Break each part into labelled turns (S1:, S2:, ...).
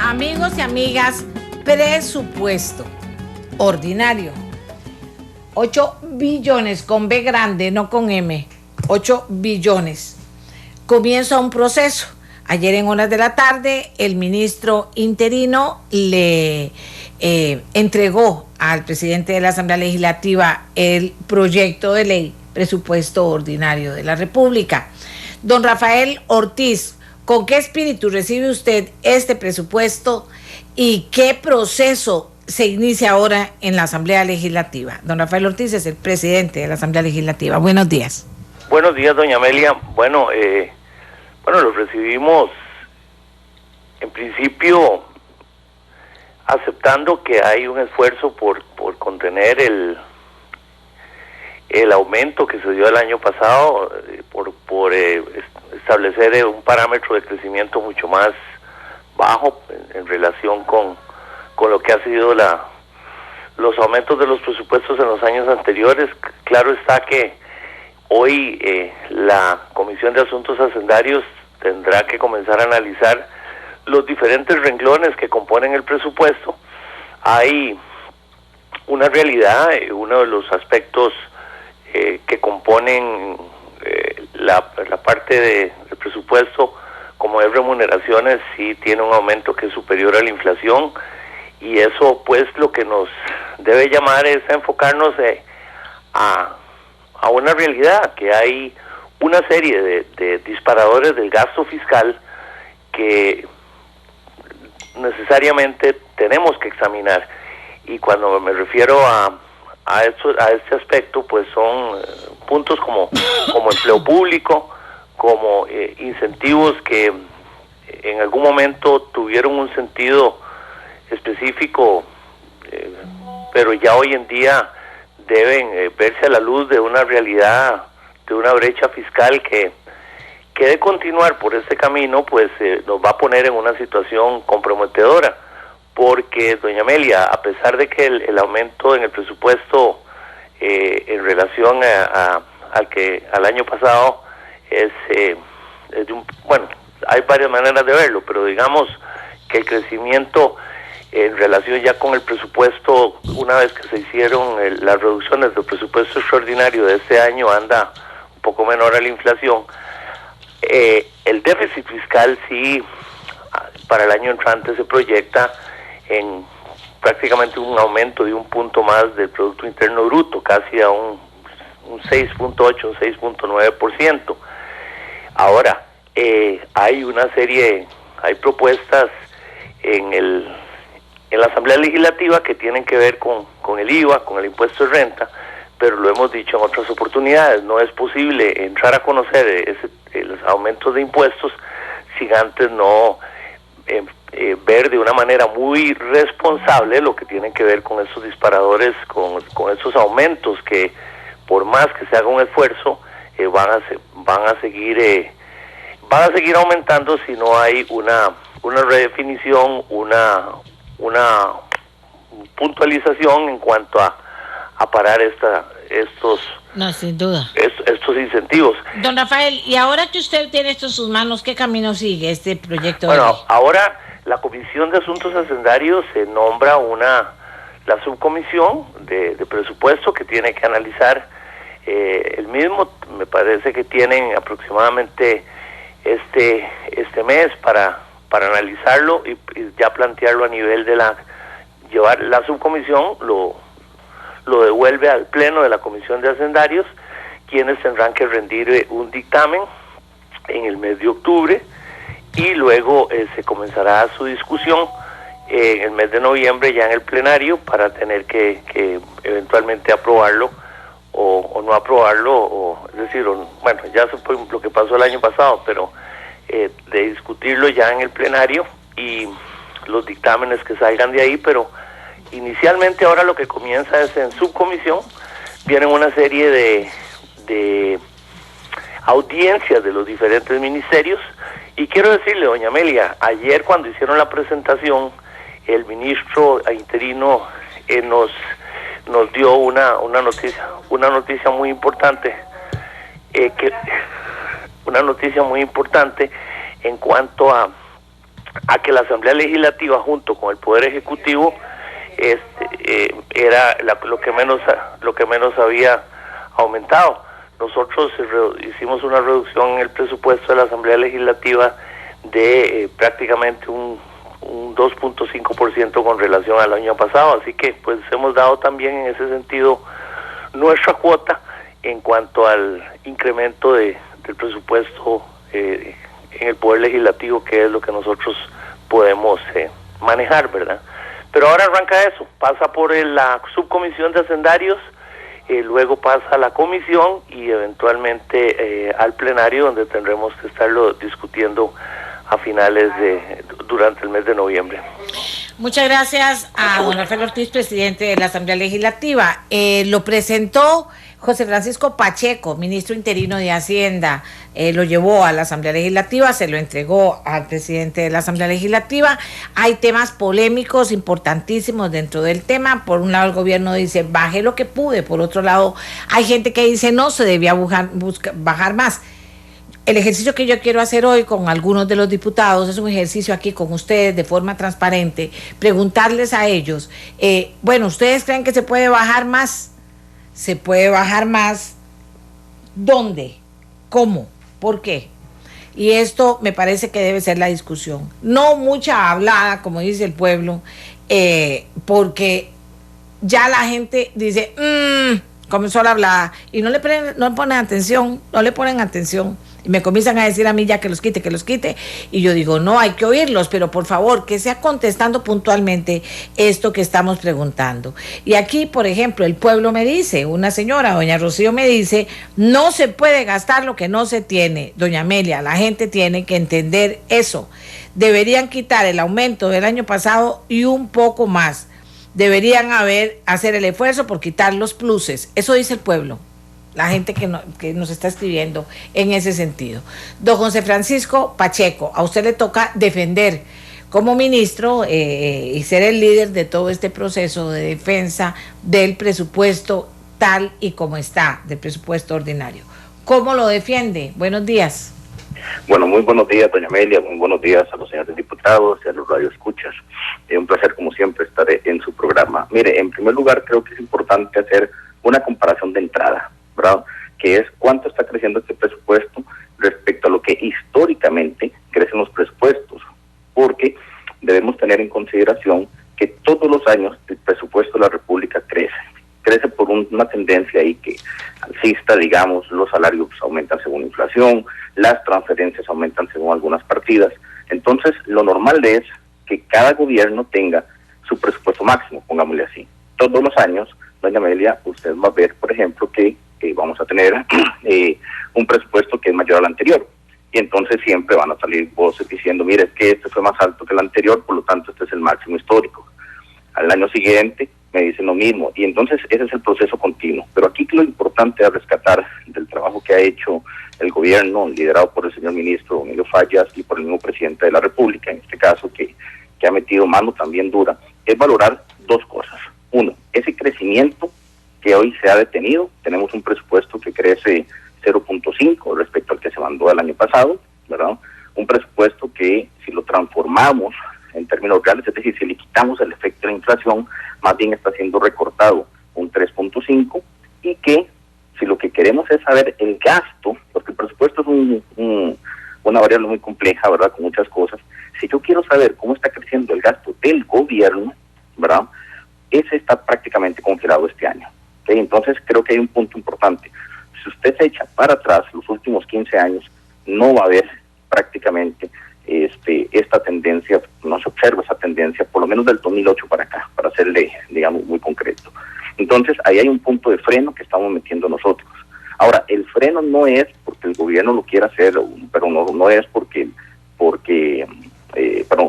S1: Amigos y amigas, presupuesto ordinario. 8 billones con B grande, no con M. 8 billones. Comienza un proceso. Ayer en horas de la tarde, el ministro interino le entregó al presidente de la Asamblea Legislativa el proyecto de ley presupuesto ordinario de la República. Don Rafael Ortiz, ¿con qué espíritu recibe usted este presupuesto y qué proceso se inicia ahora en la Asamblea Legislativa? Don Rafael Ortiz es el presidente de la Asamblea Legislativa. Buenos días.
S2: Buenos días, doña Amelia. Bueno, lo recibimos en principio aceptando que hay un esfuerzo por contener el aumento que se dio el año pasado, por establecer un parámetro de crecimiento mucho más bajo en relación con lo que ha sido los aumentos de los presupuestos en los años anteriores. Claro está que hoy la Comisión de Asuntos Hacendarios tendrá que comenzar a analizar los diferentes renglones que componen el presupuesto. Hay una realidad, uno de los aspectos que componen la parte del presupuesto, como es remuneraciones, sí tiene un aumento que es superior a la inflación, y eso pues lo que nos debe llamar es a enfocarnos a una realidad, que hay una serie de disparadores del gasto fiscal que necesariamente tenemos que examinar. Y cuando me refiero a este aspecto, pues son puntos como empleo público, como incentivos que en algún momento tuvieron un sentido específico, pero ya hoy en día deben verse a la luz de una realidad, de una brecha fiscal que de continuar por este camino, pues nos va a poner en una situación comprometedora, porque, doña Amelia, a pesar de que el aumento en el presupuesto en relación al año pasado es de un, bueno, hay varias maneras de verlo, pero digamos que el crecimiento en relación ya con el presupuesto, una vez que se hicieron las reducciones del presupuesto extraordinario de este año, anda un poco menor a la inflación. El déficit fiscal sí, para el año entrante se proyecta en prácticamente un aumento de un punto más del Producto Interno Bruto, casi a un 6.8, un 6.9%. Ahora, hay propuestas en la Asamblea Legislativa que tienen que ver con el IVA, con el impuesto de renta, pero lo hemos dicho en otras oportunidades, no es posible entrar a conocer los aumentos de impuestos sin antes no ver de una manera muy responsable lo que tienen que ver con esos disparadores, con esos aumentos que por más que se haga un esfuerzo van a seguir aumentando si no hay una redefinición, una puntualización en cuanto a parar estos incentivos.
S1: Don Rafael, y ahora que usted tiene esto en sus manos, ¿qué camino sigue este proyecto?
S2: Bueno, ahora la Comisión de Asuntos Hacendarios se nombra la subcomisión de presupuesto que tiene que analizar el mismo. Me parece que tienen aproximadamente este mes para analizarlo y ya plantearlo a nivel de llevar la subcomisión, lo devuelve al pleno de la Comisión de Hacendarios, quienes tendrán que rendir un dictamen en el mes de octubre, y luego se comenzará su discusión en el mes de noviembre ya en el plenario para tener que eventualmente aprobarlo o no aprobarlo, es decir, bueno, ya eso fue lo que pasó el año pasado, pero de discutirlo ya en el plenario y los dictámenes que salgan de ahí. Pero inicialmente ahora lo que comienza es en subcomisión, vienen una serie de audiencias de los diferentes ministerios, y quiero decirle, doña Amelia, ayer cuando hicieron la presentación, el ministro interino nos dio una noticia muy importante, una noticia muy importante en cuanto a a que la Asamblea Legislativa junto con el Poder Ejecutivo era lo que menos había aumentado. Nosotros hicimos una reducción en el presupuesto de la Asamblea Legislativa de prácticamente un 2.5% con relación al año pasado, así que pues hemos dado también en ese sentido nuestra cuota en cuanto al incremento del presupuesto en el Poder Legislativo, que es lo que nosotros podemos manejar, ¿verdad? Pero ahora arranca eso, pasa por la subcomisión de hacendarios, luego pasa a la comisión y eventualmente al plenario, donde tendremos que estarlo discutiendo a finales durante el mes de noviembre.
S1: Muchas gracias a don Rafael Ortiz, presidente de la Asamblea Legislativa. Lo presentó José Francisco Pacheco, ministro interino de Hacienda. Lo llevó a la Asamblea Legislativa, se lo entregó al presidente de la Asamblea Legislativa. Hay temas polémicos importantísimos dentro del tema. Por un lado, el gobierno dice, bajé lo que pude. Por otro lado, hay gente que dice, no, se debía bajar más. El ejercicio que yo quiero hacer hoy con algunos de los diputados es un ejercicio aquí con ustedes de forma transparente, preguntarles a ellos, bueno, ¿ustedes creen que se puede bajar más? ¿Se puede bajar más? ¿Dónde? ¿Cómo? ¿Por qué? Y esto me parece que debe ser la discusión. No mucha hablada, como dice el pueblo, porque ya la gente dice, comenzó la hablada, y no le ponen atención. Y me comienzan a decir a mí ya que los quite, y yo digo, no, hay que oírlos, pero por favor, que sea contestando puntualmente esto que estamos preguntando. Y aquí, por ejemplo, el pueblo me dice, una señora, doña Rocío me dice, no se puede gastar lo que no se tiene. Doña Amelia, la gente tiene que entender eso. Deberían quitar el aumento del año pasado y un poco más. Deberían hacer el esfuerzo por quitar los pluses. Eso dice el pueblo, la gente que nos está escribiendo en ese sentido. Don José Francisco Pacheco, a usted le toca defender como ministro y ser el líder de todo este proceso de defensa del presupuesto tal y como está, del presupuesto ordinario. ¿Cómo lo defiende? Buenos días.
S3: Bueno, muy buenos días, doña Amelia, muy buenos días a los señores diputados y a los radioescuchas. Un placer, como siempre, estar en su programa. Mire, en primer lugar, creo que es importante hacer una comparación de entrada, ¿verdad? Que es cuánto está creciendo este presupuesto respecto a lo que históricamente crecen los presupuestos, porque debemos tener en consideración que todos los años el presupuesto de la República crece por una tendencia ahí que alcista, digamos, los salarios aumentan según inflación, las transferencias aumentan según algunas partidas. Entonces, lo normal es que cada gobierno tenga su presupuesto máximo, pongámosle así. Todos los años, doña Amelia, usted va a ver, por ejemplo, que vamos a tener un presupuesto que es mayor al anterior. Y entonces siempre van a salir voces diciendo, mire, es que este fue más alto que el anterior, por lo tanto este es el máximo histórico. Al año siguiente me dicen lo mismo, y entonces ese es el proceso continuo. Pero aquí lo importante es rescatar del trabajo que ha hecho el gobierno, liderado por el señor ministro Emilio Fallas y por el mismo presidente de la República, en este caso, que ha metido mano también dura, es valorar dos cosas. Uno, ese crecimiento que hoy se ha detenido. Tenemos un presupuesto que crece 0.5 respecto al que se mandó el año pasado, ¿verdad? Un presupuesto que, si lo transformamos en términos reales, es decir, si le quitamos el efecto de la inflación, más bien está siendo recortado un 3.5, y que si lo que queremos es saber el gasto, porque el presupuesto es una variable muy compleja, ¿verdad?, con muchas cosas. Si yo quiero saber cómo está creciendo el gasto del gobierno, ¿verdad?, ese está prácticamente congelado este año. ¿Okay? Entonces creo que hay un punto importante. Si usted se echa para atrás los últimos 15 años, no va a haber prácticamente esta tendencia, no se observa esa tendencia, por lo menos del 2008 para acá, para serle, digamos, muy concreto. Entonces ahí hay un punto de freno que estamos metiendo nosotros. Ahora, el freno no es porque el gobierno lo quiera hacer, pero no es porque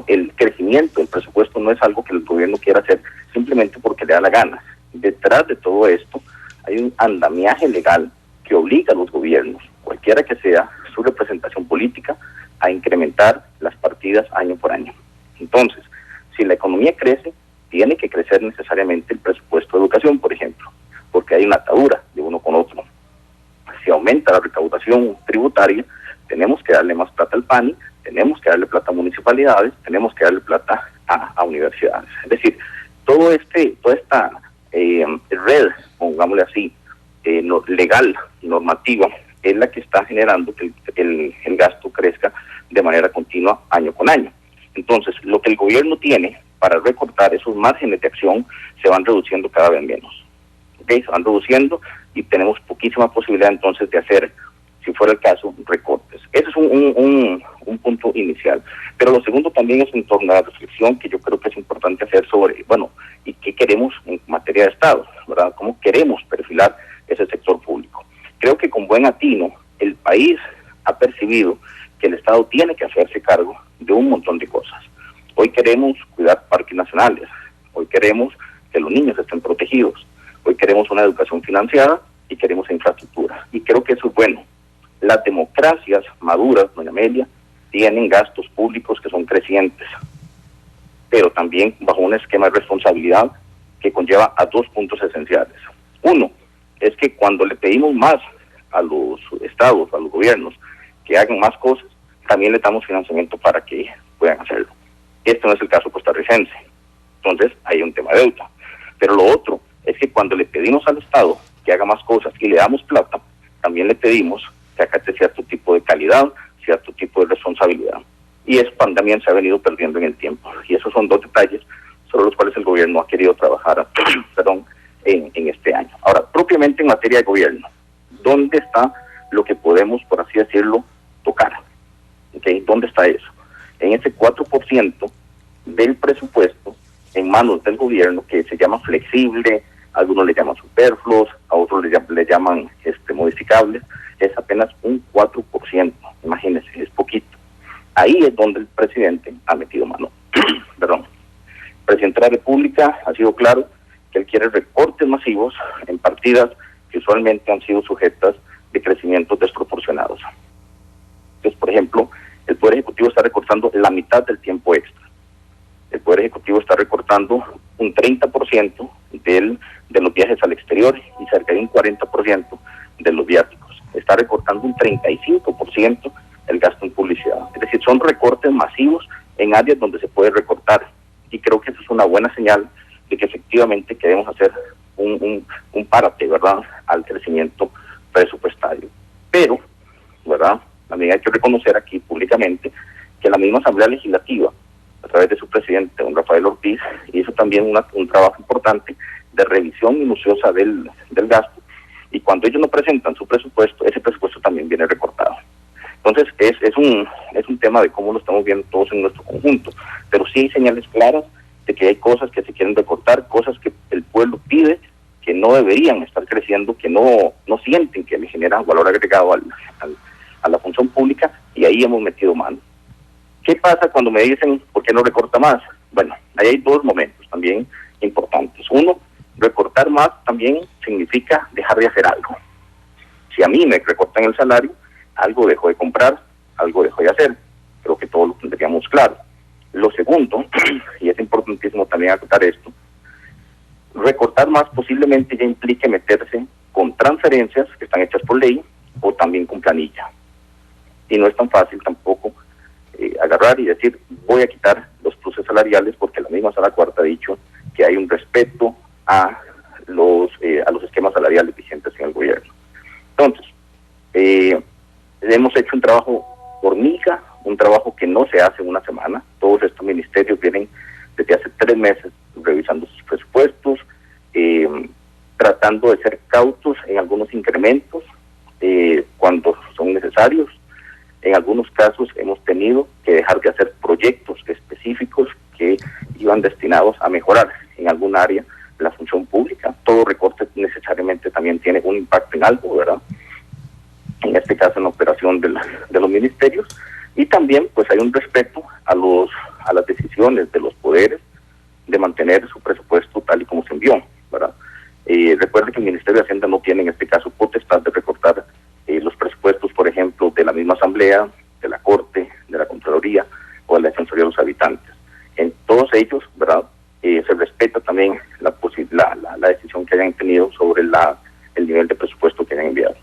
S3: el crecimiento del presupuesto no es algo que el gobierno quiera hacer simplemente porque le da la gana. Detrás de todo esto hay un andamiaje legal que obliga a los gobiernos, cualquiera que sea su representación política, a incrementar las partidas año por año. Entonces, si la economía crece, tiene que crecer necesariamente el presupuesto de educación, por ejemplo, porque hay una atadura de uno con otro. Si aumenta la recaudación tributaria, tenemos que darle más plata al PANI, tenemos que darle plata a municipalidades, tenemos que darle plata a universidades. Es decir, toda esta red, pongámosle así, legal, normativa, es la que está generando que el gasto crezca de manera continua año con año. Entonces, lo que el gobierno tiene para recortar esos márgenes de acción se van reduciendo cada vez menos. ¿Okay? Se van reduciendo y tenemos poquísima posibilidad entonces de hacer, si fuera el caso, recortes. Ese es un punto inicial. Pero lo segundo también es en torno a la reflexión que yo creo que es importante hacer sobre, bueno, ¿y qué queremos en materia de Estado? ¿Verdad? ¿Cómo queremos perfilar ese sector público? Creo que con buen atino el país ha percibido que el Estado tiene que hacerse cargo de un montón de cosas. Hoy queremos cuidar parques nacionales, hoy queremos que los niños estén protegidos, hoy queremos una educación financiada y queremos infraestructura. Y creo que eso es bueno. Las democracias maduras, doña Amelia, tienen gastos públicos que son crecientes, pero también bajo un esquema de responsabilidad que conlleva a dos puntos esenciales. Uno, es que cuando le pedimos más a los estados, a los gobiernos, que hagan más cosas, también le damos financiamiento para que puedan hacerlo. Este no es el caso costarricense. Entonces, hay un tema de deuda. Pero lo otro es que cuando le pedimos al Estado que haga más cosas y le damos plata, también le pedimos que acate cierto tipo de calidad, cierto tipo de responsabilidad. Y eso también se ha venido perdiendo en el tiempo. Y esos son dos detalles sobre los cuales el gobierno ha querido trabajar en este año. Ahora, propiamente en materia de gobierno, ¿dónde está lo que podemos, por así decirlo, tocar? ¿Okay? ¿Dónde está eso? En ese 4% del presupuesto en manos del gobierno, que se llama flexible, algunos le llaman superfluos, a otros le llaman modificables, es apenas un 4%, imagínense, es poquito. Ahí es donde el presidente ha metido mano. Perdón. El presidente de la República ha sido claro que él quiere recortes masivos en partidas que usualmente han sido sujetas de crecimientos desproporcionados. Entonces, por ejemplo, el Poder Ejecutivo está recortando la mitad del tiempo extra. El Poder Ejecutivo está recortando un 30% de los viajes al exterior y cerca de un 40% de los viáticos. Está recortando un 35% el gasto en publicidad. Es decir, son recortes masivos en áreas donde se puede recortar. Y creo que eso es una buena señal de que efectivamente queremos hacer un parate, ¿verdad?, al crecimiento presupuestario. Pero, ¿verdad?, también hay que reconocer aquí públicamente que la misma Asamblea Legislativa, a través de su presidente, don Rafael Ortiz, hizo también un trabajo importante de revisión minuciosa del gasto, y cuando ellos no presentan su presupuesto, ese presupuesto también viene recortado. Entonces, es un tema de cómo lo estamos viendo todos en nuestro conjunto, pero sí hay señales claras de que hay cosas que se quieren recortar, cosas que el pueblo pide, que no deberían estar creciendo, que no sienten que le generan valor agregado a la función pública, y ahí hemos metido mano. ¿Qué pasa cuando me dicen por qué no recorta más? Bueno, ahí hay dos momentos también importantes. Uno, recortar más también significa dejar de hacer algo. Si a mí me recortan el salario, algo dejo de comprar, algo dejo de hacer. Creo que todos lo tendríamos claro. Lo segundo, y es importantísimo también acotar esto, recortar más posiblemente ya implique meterse con transferencias que están hechas por ley o también con planilla. Y no es tan fácil tampoco agarrar y decir, voy a quitar los pluses salariales, porque la misma Sala Cuarta ha dicho que hay un respeto a los esquemas salariales vigentes en el gobierno. Entonces, hemos hecho un trabajo hormiga, un trabajo que no se hace en una semana. Todos estos ministerios vienen desde hace 3 meses revisando sus presupuestos, tratando de ser cautos en algunos incrementos cuando son necesarios. En algunos casos hemos tenido que dejar de hacer proyectos específicos que iban destinados a mejorar en algún área la función pública. Todo recorte necesariamente también tiene un impacto en algo, ¿verdad? En este caso en la operación de los ministerios. Y también pues hay un respeto a las decisiones de los poderes de mantener su presupuesto tal y como se envió, ¿verdad? Recuerde que el Ministerio de Hacienda no tiene en este caso potestad de recortar los presupuestos, por ejemplo, de la misma Asamblea, de la Corte, de la Contraloría o de la Defensoría de los Habitantes. En todos ellos, ¿verdad?, se respeta también la decisión que hayan tenido sobre el nivel de presupuesto que hayan enviado.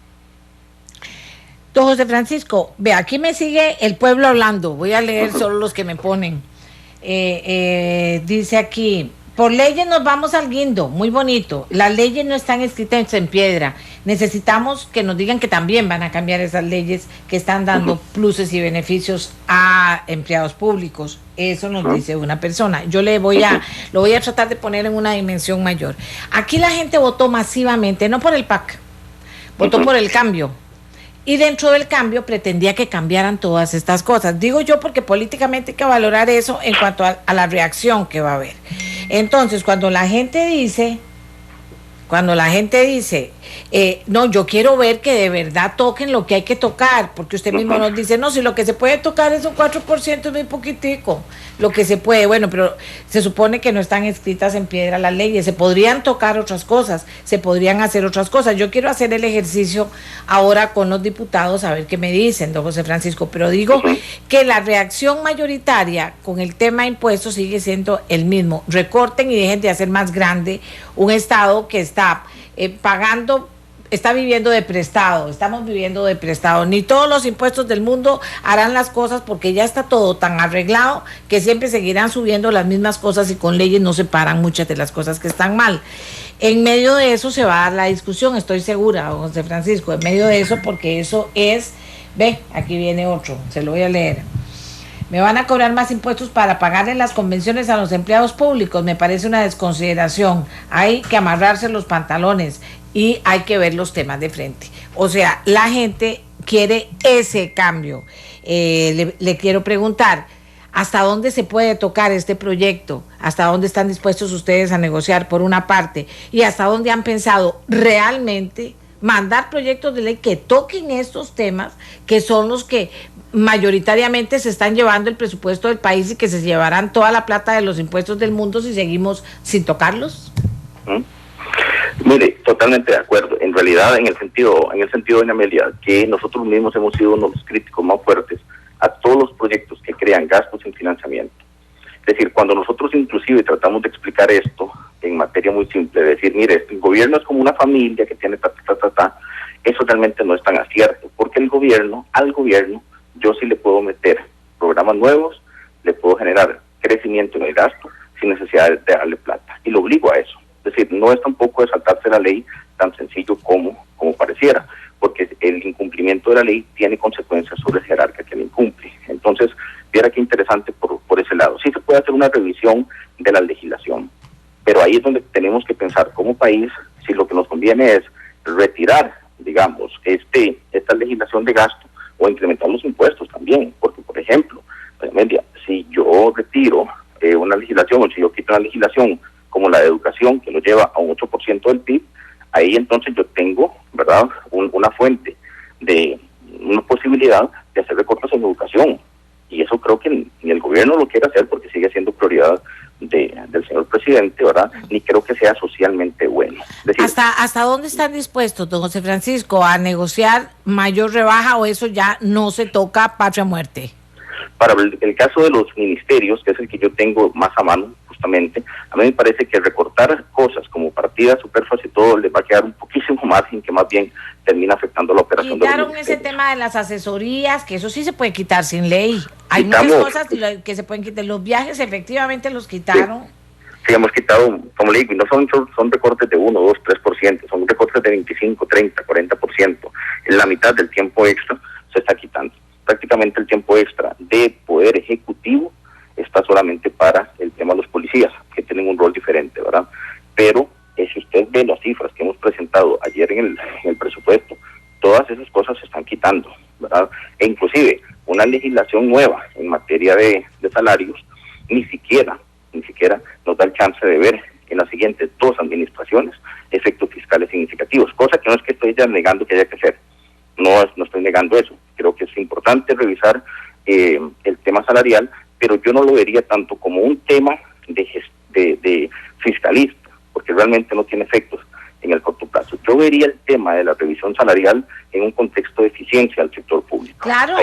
S1: Don José Francisco, ve, aquí me sigue el pueblo hablando, voy a leer solo los que me ponen. Dice aquí, por leyes nos vamos al guindo, muy bonito, las leyes no están escritas en piedra, necesitamos que nos digan que también van a cambiar esas leyes que están dando pluses y beneficios a empleados públicos, eso nos dice una persona. Yo lo voy a tratar de poner en una dimensión mayor. Aquí la gente votó masivamente, no por el PAC, votó por el cambio. Y dentro del cambio pretendía que cambiaran todas estas cosas. Digo yo porque políticamente hay que valorar eso en cuanto a la reacción que va a haber. Entonces, cuando la gente dice, no, yo quiero ver que de verdad toquen lo que hay que tocar, porque usted mismo nos dice, no, si lo que se puede tocar es un 4%, es muy poquitico, lo que se puede, bueno, pero se supone que no están escritas en piedra las leyes, se podrían tocar otras cosas, se podrían hacer otras cosas. Yo quiero hacer el ejercicio ahora con los diputados, a ver qué me dicen, don José Francisco, pero digo que la reacción mayoritaria con el tema de impuestos sigue siendo el mismo, recorten y dejen de hacer más grande un Estado que está está viviendo de prestado, estamos viviendo de prestado, ni todos los impuestos del mundo harán las cosas porque ya está todo tan arreglado que siempre seguirán subiendo las mismas cosas y con leyes no se paran muchas de las cosas que están mal. En medio de eso se va a dar la discusión, estoy segura, don José Francisco, en medio de eso, porque eso es, ve, aquí viene otro, se lo voy a leer. Me van a cobrar más impuestos para pagarle las convenciones a los empleados públicos, me parece una desconsideración, hay que amarrarse los pantalones y hay que ver los temas de frente. O sea, la gente quiere ese cambio. Le quiero preguntar, ¿hasta dónde se puede tocar este proyecto? ¿Hasta dónde están dispuestos ustedes a negociar por una parte? ¿Y hasta dónde han pensado realmente mandar proyectos de ley que toquen estos temas, que son los que mayoritariamente se están llevando el presupuesto del país y que se llevarán toda la plata de los impuestos del mundo si seguimos sin tocarlos?
S3: Mire, totalmente de acuerdo. En realidad, en el sentido, doña Amelia, que nosotros mismos hemos sido uno de los críticos más fuertes a todos los proyectos que crean gastos en financiamiento. Es decir, cuando nosotros inclusive tratamos de explicar esto en materia muy simple, de decir, mire, el gobierno es como una familia que tiene eso realmente no es tan cierto, porque al gobierno, yo sí le puedo meter programas nuevos, le puedo generar crecimiento en el gasto sin necesidad de darle plata, y lo obligo a eso. Es decir, no es tampoco de saltarse la ley tan sencillo como pareciera, porque el incumplimiento de la ley tiene consecuencias sobre el jerarca que la incumple. Entonces, viera qué interesante por ese lado. Sí se puede hacer una revisión de la legislación, pero ahí es donde tenemos que pensar como país si lo que nos conviene es retirar, digamos, esta legislación de gasto o incrementar los impuestos también, porque, por ejemplo, si yo retiro una legislación o si yo quito una legislación como la de educación, que lo lleva a un 8% del PIB, ahí entonces yo tengo, ¿verdad?, una fuente de una posibilidad de hacer recortes en educación. Y eso creo que ni el gobierno lo quiere hacer porque sigue siendo prioridad del señor presidente, ¿verdad? Ni creo que sea socialmente bueno. Es decir,
S1: ¿Hasta dónde están dispuestos, don José Francisco, a negociar mayor rebaja o eso ya no se toca patria muerte?
S3: Para el caso de los ministerios, que es el que yo tengo más a mano, justamente, a mí me parece que recortar cosas como partidas superfluas y todo les va a quedar un poquísimo margen que más bien termina afectando la operación de los ministerios.
S1: Quitaron ese tema de las asesorías, que eso sí se puede quitar sin ley. Hay muchas cosas que se pueden quitar. Los viajes efectivamente los quitaron.
S3: Sí, hemos quitado, como le digo, y no son recortes de 1, 2, 3%, son recortes de 25, 30, 40%. En la mitad del tiempo extra se está quitando. Prácticamente el tiempo extra de poder ejecutivo está solamente para el tema de los policías, que tienen un rol diferente, ¿verdad? Pero si usted ve las cifras que hemos presentado ayer en el presupuesto, todas esas cosas se están quitando, ¿verdad? E inclusive una legislación nueva en materia de salarios ni siquiera nos da el chance de ver en las siguientes 2 administraciones efectos fiscales significativos, cosa que no es que estoy ya negando que haya que hacer, no estoy negando eso. Creo que es importante revisar el tema salarial, pero yo no lo vería tanto como un tema de fiscalista, porque realmente no tiene efectos en el corto plazo. Yo vería el tema de la revisión salarial en un contexto de eficiencia al sector público.
S1: Claro,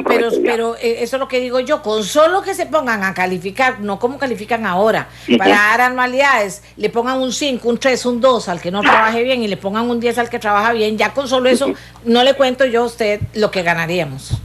S1: pero eso es lo que digo yo, con solo que se pongan a calificar, no como califican ahora, para dar anualidades, le pongan un 5, un 3, un 2 al que no trabaje bien y le pongan un 10 al que trabaja bien, ya con solo eso, no le cuento yo a usted lo que ganaríamos.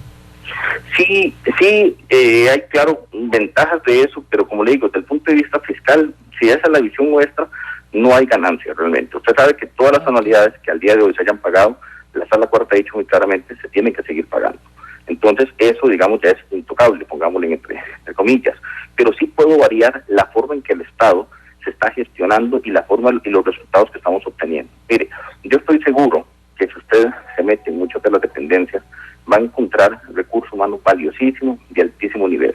S3: Sí, hay claro ventajas de eso, pero como le digo, desde el punto de vista fiscal, si esa es la visión nuestra, no hay ganancia realmente. Usted sabe que todas las anualidades que al día de hoy se hayan pagado, la Sala Cuarta ha dicho muy claramente, se tienen que seguir pagando. Entonces, eso, digamos, ya es intocable, pongámosle entre comillas. Pero sí puedo variar la forma en que el Estado se está gestionando y la forma y los resultados que estamos obteniendo. Mire, yo estoy seguro que si usted se mete en muchas de las dependencias, va a encontrar recursos humanos valiosísimos de altísimo nivel,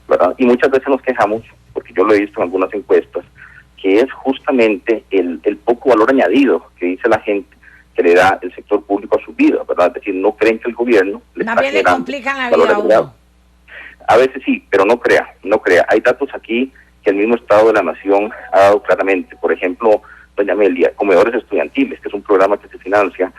S3: ¿verdad? Y muchas veces nos quejamos, porque yo lo he visto en algunas encuestas, que es justamente el poco valor añadido que dice la gente que le da el sector público a su vida, ¿verdad? Es decir, no creen que el gobierno le está generando, le complican la vida a uno. A veces sí, pero no crea. Hay datos aquí que el mismo Estado de la Nación ha dado claramente. Por ejemplo, doña Amelia, comedores estudiantiles, que es un programa que se financia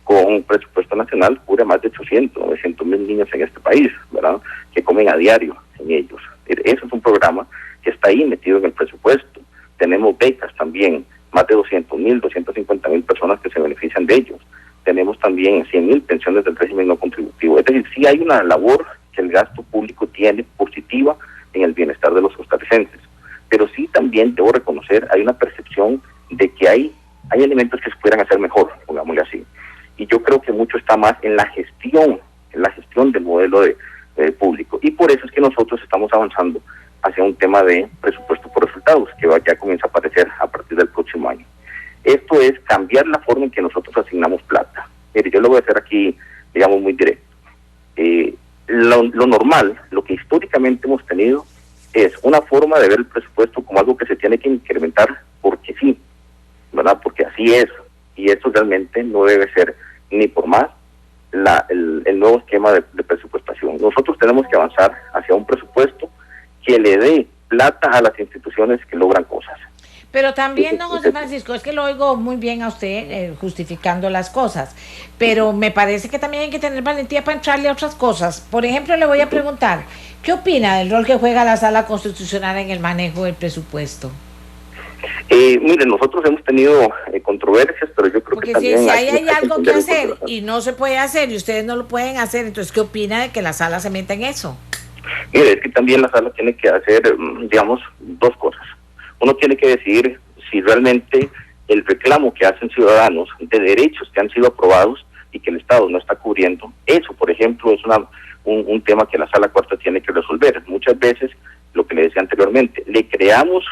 S3: con un presupuesto nacional, cubre más de 900,000 niños en este país, ¿verdad? Que comen a diario en ellos. Eso es un programa que está ahí metido en el presupuesto. Tenemos becas también, más de 200,000, 250,000 personas que se benefician de ellos. Tenemos también 100,000 pensiones del régimen no contributivo. Es decir, sí hay una labor que el gasto público tiene positiva en el bienestar de los costarricenses. Pero sí también debo reconocer, hay una percepción de que hay elementos que se pudieran hacer mejor, pongámosle así. Y yo creo que mucho está más en la gestión del modelo de público. Y por eso es que nosotros estamos avanzando hacia un tema de presupuesto por resultados, que ya comienza a aparecer a partir del próximo año. Esto es cambiar la forma en que nosotros asignamos plata. Mire, yo lo voy a hacer aquí, digamos, muy directo. Lo normal, lo que históricamente hemos tenido, es una forma de ver el presupuesto como algo que se tiene que incrementar porque sí, ¿verdad? Porque así es. Y eso realmente no debe ser ni por más el nuevo esquema de presupuestación. Nosotros tenemos que avanzar hacia un presupuesto que le dé plata a las instituciones que logran cosas.
S1: Pero también, don José Francisco, es que lo oigo muy bien a usted justificando las cosas, pero me parece que también hay que tener valentía para entrarle a otras cosas. Por ejemplo, le voy a preguntar, ¿qué opina del rol que juega la Sala Constitucional en el manejo del presupuesto?
S3: Miren, nosotros hemos tenido controversias, pero yo creo que también
S1: si hay algo que hacer y no se puede hacer y ustedes no lo pueden hacer, entonces ¿qué opina de que la Sala se meta en eso?
S3: Mire, es que también la Sala tiene que hacer, digamos, dos cosas. Uno tiene que decidir si realmente el reclamo que hacen ciudadanos de derechos que han sido aprobados y que el Estado no está cubriendo, eso, por ejemplo, es un tema que la Sala Cuarta tiene que resolver. Muchas veces, lo que le decía anteriormente, le creamos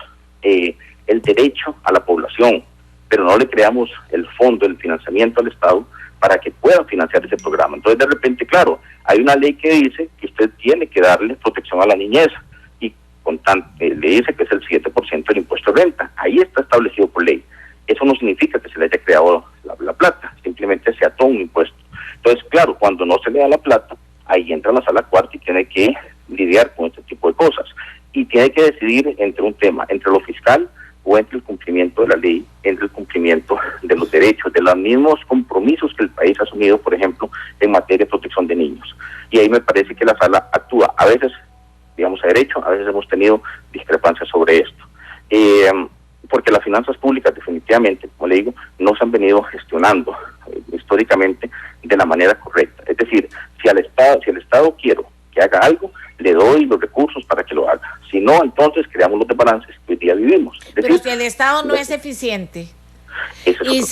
S3: el derecho a la población, pero no le creamos el fondo, el financiamiento al Estado para que puedan financiar ese programa. Entonces, de repente, claro, hay una ley que dice que usted tiene que darle protección a la niñez y le dice que es el 7% del impuesto de renta. Ahí está establecido por ley. Eso no significa que se le haya creado la plata, simplemente se ató un impuesto. Entonces, claro, cuando no se le da la plata, ahí entra la Sala Cuarta y tiene que lidiar con este tipo de cosas. Y tiene que decidir entre un tema, entre lo fiscal o entre el cumplimiento de la ley, entre el cumplimiento de los derechos, de los mismos compromisos que el país ha asumido, por ejemplo, en materia de protección de niños. Y ahí me parece que la Sala actúa a veces, digamos, a derecho, a veces hemos tenido discrepancias sobre esto. Porque las finanzas públicas definitivamente, como le digo, no se han venido gestionando históricamente de la manera correcta. Es decir, si el Estado quiere que haga algo, le doy los recursos para que lo haga. Si no, entonces creamos los desbalances que hoy día vivimos.
S1: Pero si el Estado no es eficiente, y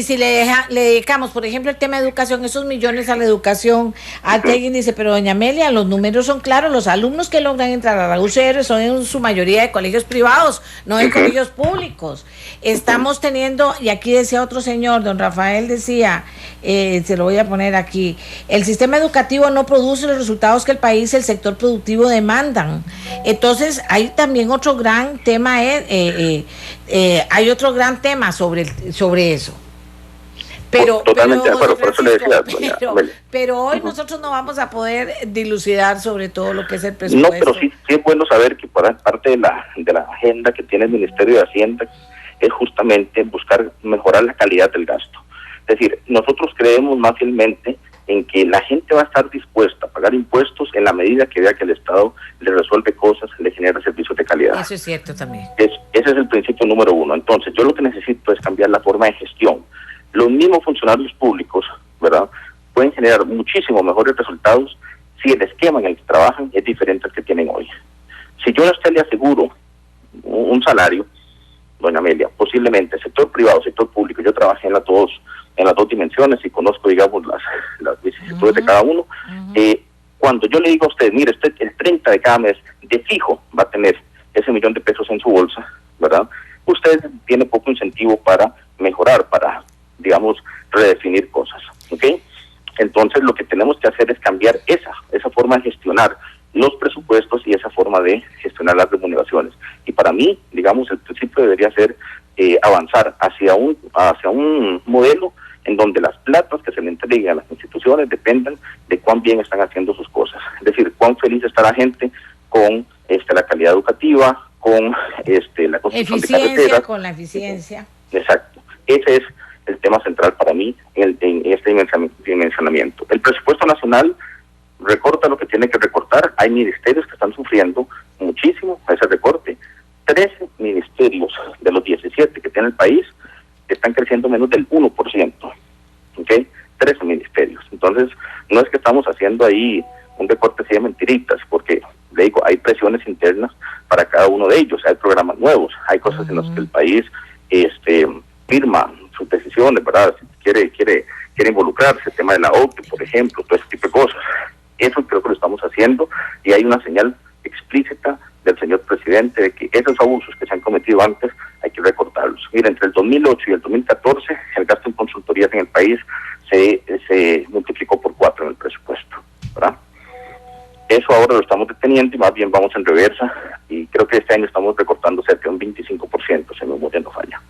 S1: si le dedicamos, por ejemplo, el tema de educación, esos millones a la educación, alguien dice, pero doña Amelia, los números son claros, los alumnos que logran entrar a la UCR son en su mayoría de colegios privados, no de colegios públicos. Estamos teniendo, y aquí decía otro señor, don Rafael decía, se lo voy a poner aquí, el sistema educativo no produce los resultados que el país y el sector productivo demandan. Entonces, hay también otro gran tema, hay otro gran tema sobre eso.
S3: Totalmente de acuerdo, por eso le decía.
S1: Pero hoy nosotros no vamos a poder dilucidar sobre todo lo que es el presupuesto.
S3: No, pero sí es bueno saber que por parte de la agenda que tiene el Ministerio de Hacienda es justamente buscar mejorar la calidad del gasto. Es decir, nosotros creemos más fielmente en que la gente va a estar dispuesta a pagar impuestos en la medida que vea que el Estado le resuelve cosas, le genera servicios de calidad.
S1: Eso es cierto también.
S3: Ese es el principio número uno. Entonces, yo lo que necesito es cambiar la forma de gestión. Los mismos funcionarios públicos, ¿verdad?, pueden generar muchísimo mejores resultados si el esquema en el que trabajan es diferente al que tienen hoy. Si yo a usted le aseguro un salario, doña Amelia, posiblemente sector privado, sector público, yo trabajé en las dos dimensiones y conozco, digamos, las vicisitudes de cada uno. Cuando yo le digo a usted, mire, usted el 30 de cada mes de fijo va a tener ese millón de pesos en su bolsa, ¿verdad? Usted tiene poco incentivo para mejorar, para, digamos, redefinir cosas, ¿ok? Entonces lo que tenemos que hacer es cambiar esa forma de gestionar los presupuestos y esa forma de gestionar las remuneraciones. Y para mí, digamos, el principio debería ser avanzar hacia un modelo en donde las platas que se le entreguen a las instituciones dependan de cuán bien están haciendo sus cosas. Es decir, cuán feliz está la gente con la calidad educativa, con la construcción de carreteras.
S1: Con la eficiencia.
S3: Exacto. Ese es el tema central para mí en este dimensionamiento. El presupuesto nacional recorta lo que tiene que recortar. Hay ministerios que están sufriendo muchísimo ese recorte. 13 ministerios de los 17 que tiene el país están creciendo menos del 1%. ¿Ok? 13 ministerios. Entonces, no es que estamos haciendo ahí un recorte así de mentiritas, porque, le digo, hay presiones internas para cada uno de ellos. Hay programas nuevos, hay cosas en las que el país firma sus decisiones, ¿verdad? Si quiere involucrarse, el tema de la OCDE, por ejemplo, todo ese tipo de cosas. Eso creo que lo estamos haciendo y hay una señal explícita del señor presidente de que esos abusos que se han cometido antes hay que recortarlos. Mira, entre el 2008 y el 2014 el gasto en consultorías en el país se multiplicó por 4 en el presupuesto, ¿verdad? Eso ahora lo estamos deteniendo y más bien vamos en reversa y creo que este año estamos recortando cerca de un 25%, si mi memoria no falla.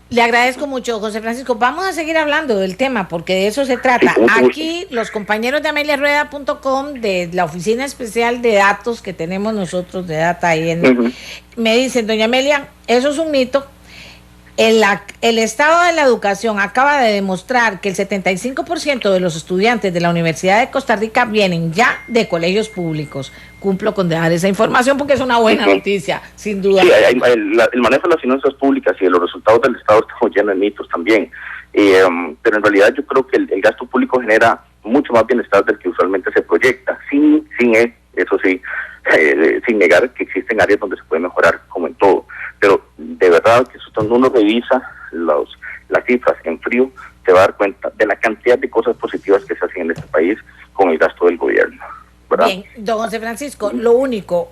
S1: Le agradezco mucho, José Francisco. Vamos a seguir hablando del tema porque de eso se trata.
S3: Sí,
S1: aquí los compañeros de ameliarueda.com, de la oficina especial de datos que tenemos nosotros de Data ahí me dicen, doña Amelia, eso es un mito. El estado de la educación acaba de demostrar que el 75% de los estudiantes de la Universidad de Costa Rica vienen ya de colegios públicos. Cumplo con dejar esa información porque es una buena noticia, sin duda.
S3: Sí, el manejo de las finanzas públicas y de los resultados del Estado estamos llenos de mitos también. Pero en realidad yo creo que el gasto público genera mucho más bienestar del que usualmente se proyecta, sin negar que existen áreas donde se puede mejorar, como en todo. Pero de verdad que cuando uno revisa las cifras en frío, se va a dar cuenta de la cantidad de cosas positivas que se hacen en este país con el gasto del gobierno, ¿verdad?
S1: Bien, don José Francisco, lo único,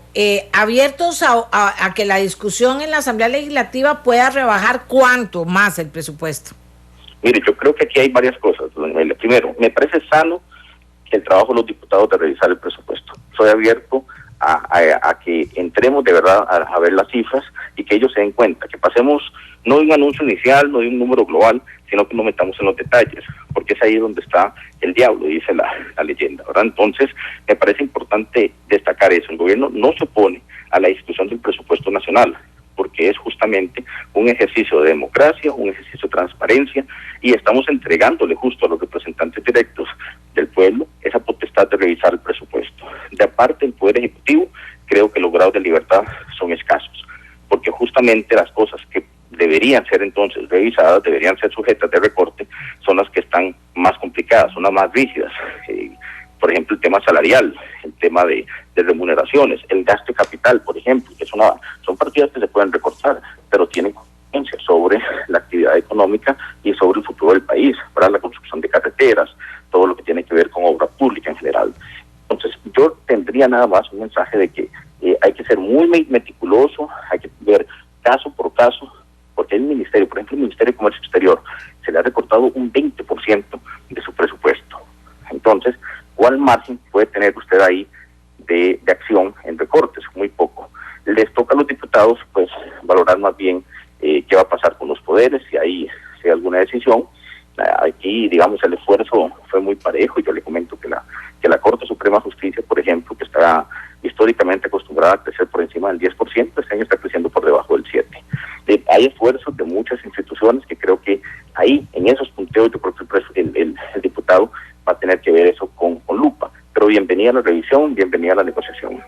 S1: abiertos a que la discusión en la Asamblea Legislativa pueda rebajar cuánto más el presupuesto.
S3: Mire, yo creo que aquí hay varias cosas. Primero, me parece sano que el trabajo de los diputados de revisar el presupuesto. Soy abierto a que entremos de verdad a ver las cifras y que ellos se den cuenta, que pasemos no de un anuncio inicial, no de un número global, sino que nos metamos en los detalles, porque es ahí donde está el diablo, dice la leyenda, ¿verdad? Entonces, me parece importante destacar eso. El gobierno no se opone a la discusión del presupuesto nacional, porque es justamente un ejercicio de democracia, un ejercicio de transparencia, y estamos entregándole justo a los representantes directos del pueblo esa potestad de revisar el presupuesto. De aparte, el Poder Ejecutivo, creo que los grados de libertad son escasos, porque justamente las cosas que deberían ser entonces revisadas, deberían ser sujetas de recorte, son las que están más complicadas, son las más rígidas. Por ejemplo, el tema salarial, el tema de remuneraciones, el gasto de capital, por ejemplo, que son partidas que se pueden recortar, pero tienen consecuencias sobre la actividad económica y sobre el futuro del país, para la construcción de carreteras, todo lo que tiene que ver con obra pública en general. Entonces, yo tendría nada más un mensaje de que hay que ser muy meticuloso, hay que ver caso por caso, porque el ministerio, por ejemplo, el Ministerio de Comercio Exterior, se le ha recortado un 20% de su presupuesto. Entonces, ¿cuál margen puede tener usted ahí de acción en recortes? Muy poco. Les toca a los diputados, pues, valorar más bien qué va a pasar con los poderes, si hay alguna decisión. Aquí, digamos, el esfuerzo fue muy parejo, y yo le comento que la Corte Suprema de Justicia, por ejemplo, que está históricamente acostumbrada a crecer por encima del 10%, este año está creciendo por debajo del 7%. Hay esfuerzo bienvenida a la revisión, bienvenida a la negociación.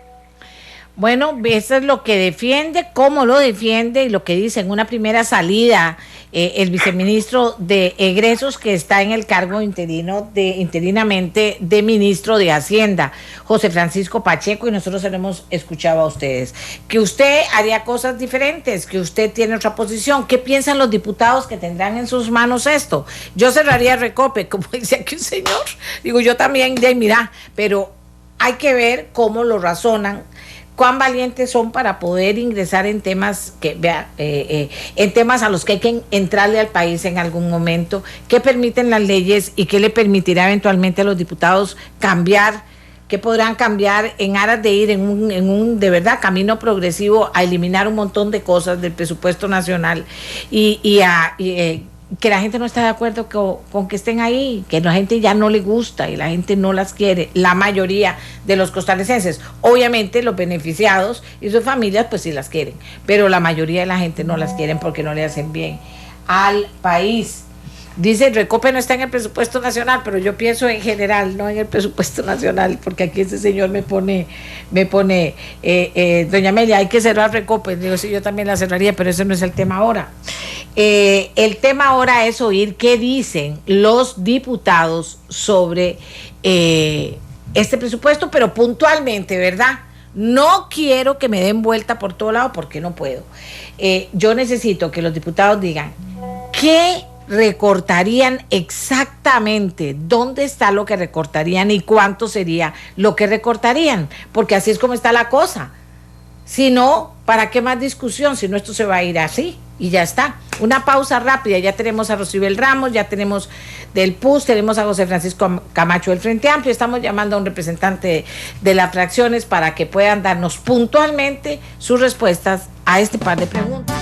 S1: Bueno, eso es lo que defiende, cómo lo defiende y lo que dice en una primera salida el viceministro de Egresos, que está en el cargo interinamente de ministro de Hacienda, José Francisco Pacheco, y nosotros se lo hemos escuchado a ustedes. Que usted haría cosas diferentes, que usted tiene otra posición. ¿Qué piensan los diputados que tendrán en sus manos esto? Yo cerraría Recope, como dice aquí un señor. Digo, yo también, mira, pero hay que ver cómo lo razonan, cuán valientes son para poder ingresar en temas en temas a los que hay que entrarle al país en algún momento, qué permiten las leyes y qué le permitirá eventualmente a los diputados cambiar, qué podrán cambiar en aras de ir en un de verdad camino progresivo a eliminar un montón de cosas del presupuesto nacional y que la gente no está de acuerdo con que estén ahí, que la gente ya no le gusta y la gente no las quiere, la mayoría de los costarricenses. Obviamente los beneficiados y sus familias pues sí las quieren, pero la mayoría de la gente no las quieren porque no le hacen bien al país. Dice, Recope no está en el presupuesto nacional, pero yo pienso en general, no en el presupuesto nacional, porque aquí ese señor me pone, doña Amelia, hay que cerrar Recope. Digo, sí, yo también la cerraría, pero ese no es el tema ahora. El tema ahora es oír qué dicen los diputados sobre este presupuesto, pero puntualmente, ¿verdad? No quiero que me den vuelta por todo lado porque no puedo. Yo necesito que los diputados digan qué recortarían exactamente, dónde está lo que recortarían y cuánto sería lo que recortarían, porque así es como está la cosa. Si no, ¿para qué más discusión? Si no, esto se va a ir así y ya está. Una pausa rápida, ya tenemos a Rosibel Ramos, ya tenemos del PUS, tenemos a José Francisco Camacho del Frente Amplio, estamos llamando a un representante de las fracciones para que puedan darnos puntualmente sus respuestas a este par de preguntas.